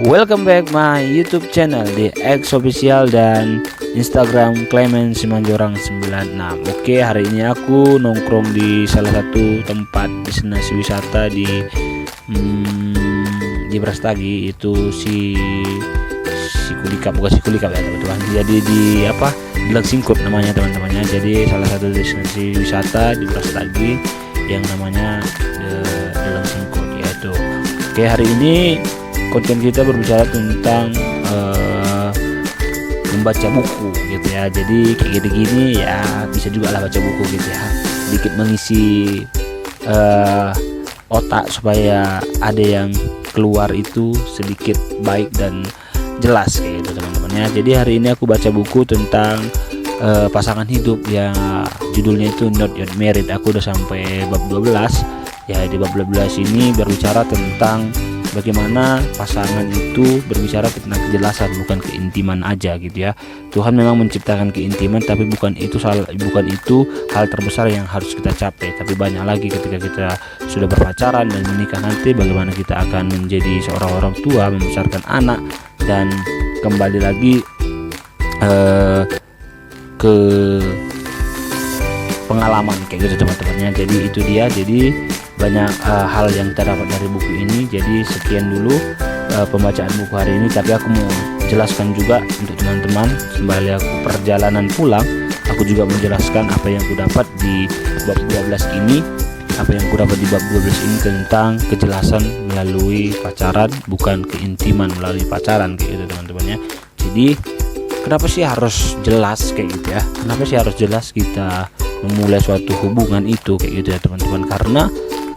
Welcome back my YouTube channel di X Official dan Instagram Clement Simanjorang 96. Oke, hari ini aku nongkrong di salah satu tempat destinasi wisata di Brastagi, itu si Kulikap, bukan si Kulikap ya teman-teman. Jadi di Delang Singkup namanya teman-temannya. Jadi salah satu destinasi wisata di Brastagi yang namanya Delang Singkup yaitu. Oke, hari ini konten kita berbicara tentang membaca buku gitu ya. Jadi kayak gini ya bisa juga lah baca buku gitu ya, sedikit mengisi otak supaya ada yang keluar itu sedikit baik dan jelas kayak gitu teman-teman ya. Jadi hari ini aku baca buku tentang pasangan hidup yang judulnya itu Not Yet Married. Aku udah sampai bab 12 ya. Di bab 12 ini berbicara tentang bagaimana pasangan itu berbicara tentang kejelasan, bukan keintiman aja gitu ya. Tuhan memang menciptakan keintiman, tapi bukan itu hal terbesar yang harus kita capai. Tapi banyak lagi ketika kita sudah berpacaran dan menikah nanti, bagaimana kita akan menjadi seorang orang tua, membesarkan anak, dan kembali lagi ke pengalaman kayak gitu teman-temannya. Jadi itu dia. Jadi banyak hal yang kita dapat dari buku ini. Jadi sekian dulu pembacaan buku hari ini, tapi aku mau jelaskan juga untuk teman-teman sembari aku perjalanan pulang. Aku juga menjelaskan apa yang aku dapat di bab 12 ini. Apa yang aku dapat di bab 12 ini tentang kejelasan melalui pacaran, bukan keintiman melalui pacaran kayak gitu teman-teman ya. Jadi kenapa sih harus jelas kayak gitu ya? Kenapa sih harus jelas kita memulai suatu hubungan itu kayak gitu ya teman-teman? Karena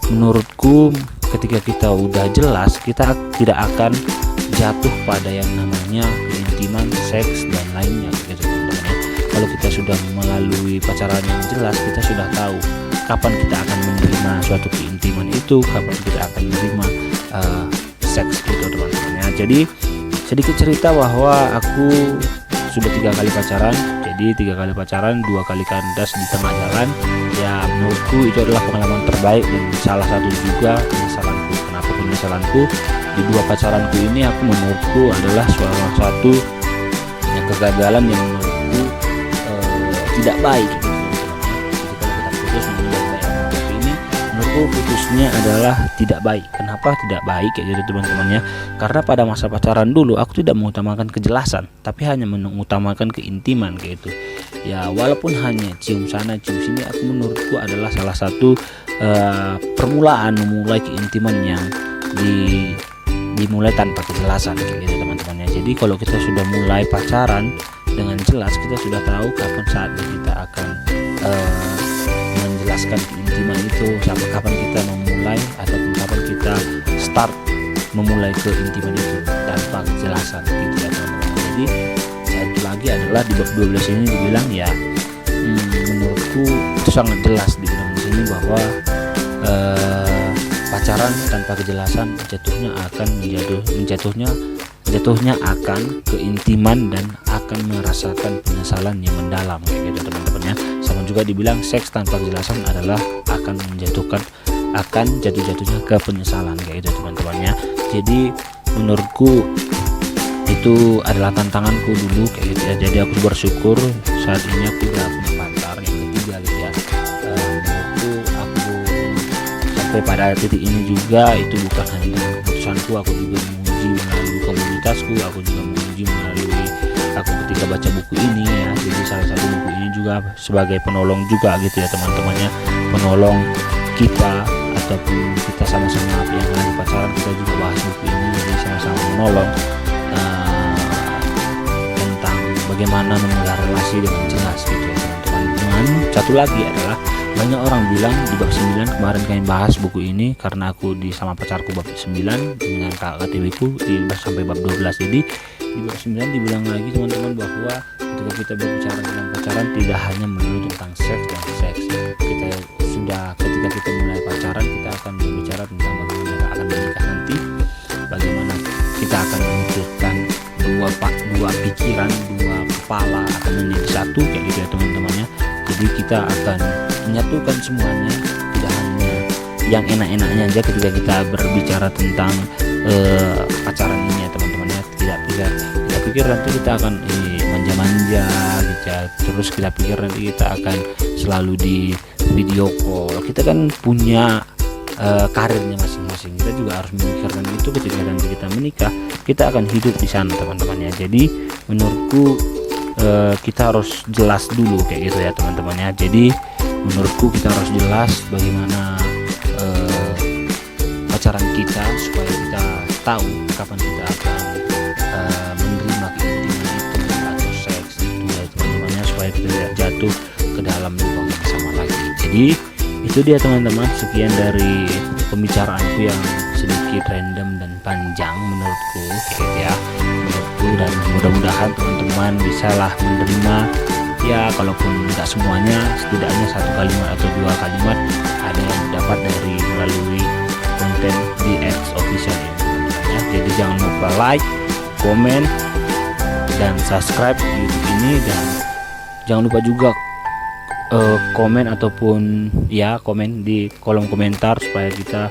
menurutku ketika kita udah jelas, kita tidak akan jatuh pada yang namanya keintiman, seks dan lainnya gitu teman-teman. Kalau kita sudah melalui pacaran yang jelas, kita sudah tahu kapan kita akan menerima suatu keintiman itu, kapan kita akan menerima seks gitu teman-teman ya. Jadi sedikit cerita bahwa aku sudah 3 kali pacaran. Jadi 3 kali pacaran, 2 kali kandas di tengah jalan. Ya menurutku itu adalah pengalaman terbaik dan salah satu juga penyesalanku. Kenapa penyesalanku? Di 2 pacaranku ini aku menurutku adalah salah satu yang kegagalan yang menurutku tidak baik gitu. Putusnya adalah tidak baik. Kenapa tidak baik kayak gitu teman-temannya? Karena pada masa pacaran dulu aku tidak mengutamakan kejelasan, tapi hanya mengutamakan keintiman kayak gitu. Ya walaupun hanya cium sana cium sini, aku menurutku adalah salah satu permulaan memulai keintiman yang dimulai tanpa kejelasan kayak gitu teman-temannya. Jadi kalau kita sudah mulai pacaran dengan jelas, kita sudah tahu kapan saatnya kita akan menjelaskan keintiman itu, sampai kapan kita memulai ataupun kapan kita start memulai keintiman itu tanpa kejelasan gitu ya teman-teman. Jadi satu lagi adalah di bab 12 ini dibilang ya, menurutku itu sangat jelas dibilang di sini bahwa pacaran tanpa kejelasan jatuhnya akan keintiman dan akan merasakan penyesalan yang mendalam kayak gitu teman-teman ya. Sama juga dibilang seks tanpa kejelasan adalah akan jatuhnya ke penyesalan kayak gitu teman-teman ya. Jadi menurutku itu adalah tantanganku dulu kayak gitu ya. Jadi aku bersyukur saat ini aku udah punya pacar yang ketiga gitu ya. Menurutku aku sampai pada titik ini juga itu bukan hanya dengan keputusanku, aku juga menguji melalui komunitasku, aku juga menguji melalui aku ketika baca buku ini ya. Jadi salah satu buku ini juga sebagai penolong juga gitu ya teman-temannya, penolong kita ataupun kita sama-sama yang lagi pacaran, kita juga bahas buku ini. Jadi sama-sama menolong tentang bagaimana memulai relasi dengan jelas gitu ya teman-teman. Dan satu lagi adalah banyak orang bilang di bab 9 kemarin kami bahas buku ini karena aku sama pacarku bab 9 dengan kakak TW-ku sampai bab 12. Jadi di bab 9 dibilang lagi teman-teman bahwa ketika kita berbicara tentang pacaran tidak hanya melulu tentang seks dan seks. Ketika kita mulai pacaran, kita akan berbicara tentang bagaimana kita akan menikah nanti, bagaimana kita akan memutuskan dua pikiran, 2 kepala akan menjadi satu kayak gitu ya teman-temannya. Jadi kita akan menyatukan semuanya, tidak hanya yang enak-enaknya aja ketika kita berbicara tentang pacaran ini ya teman-teman. pikir nanti kita akan manja-manja gitu ya. Terus kita pikir nanti kita akan selalu di video call. Kita kan punya karirnya masing-masing. Kita juga harus memikirkan itu ketika nanti kita menikah, kita akan hidup di sana teman-teman ya. Jadi menurutku kita harus jelas dulu kayak gitu ya teman-teman ya. Jadi menurutku kita harus jelas bagaimana pacaran kita, supaya kita tahu kapan kita akan menerima keintiman itu atau seks itu ya teman-teman ya, supaya kita tidak jatuh ke dalam lubang yang sama lagi. Jadi itu dia teman-teman, sekian dari pembicaraanku yang sedikit random dan panjang menurutku gitu ya, dan mudah-mudahan teman-teman bisalah menerima ya, kalaupun tidak semuanya, setidaknya satu kalimat atau dua kalimat ada yang dapat dari melalui konten di X Official ini teman-teman ya. Jadi jangan lupa like, komen, dan subscribe YouTube ini, dan jangan lupa juga komen ataupun ya komen di kolom komentar supaya kita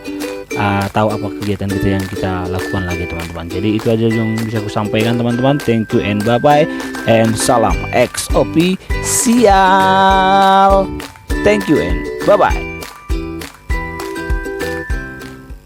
tahu apa kegiatan kita yang kita lakukan lagi teman-teman. Jadi itu aja yang bisa aku sampaikan teman-teman. Thank you and bye bye and salam X Official. Thank you and bye bye.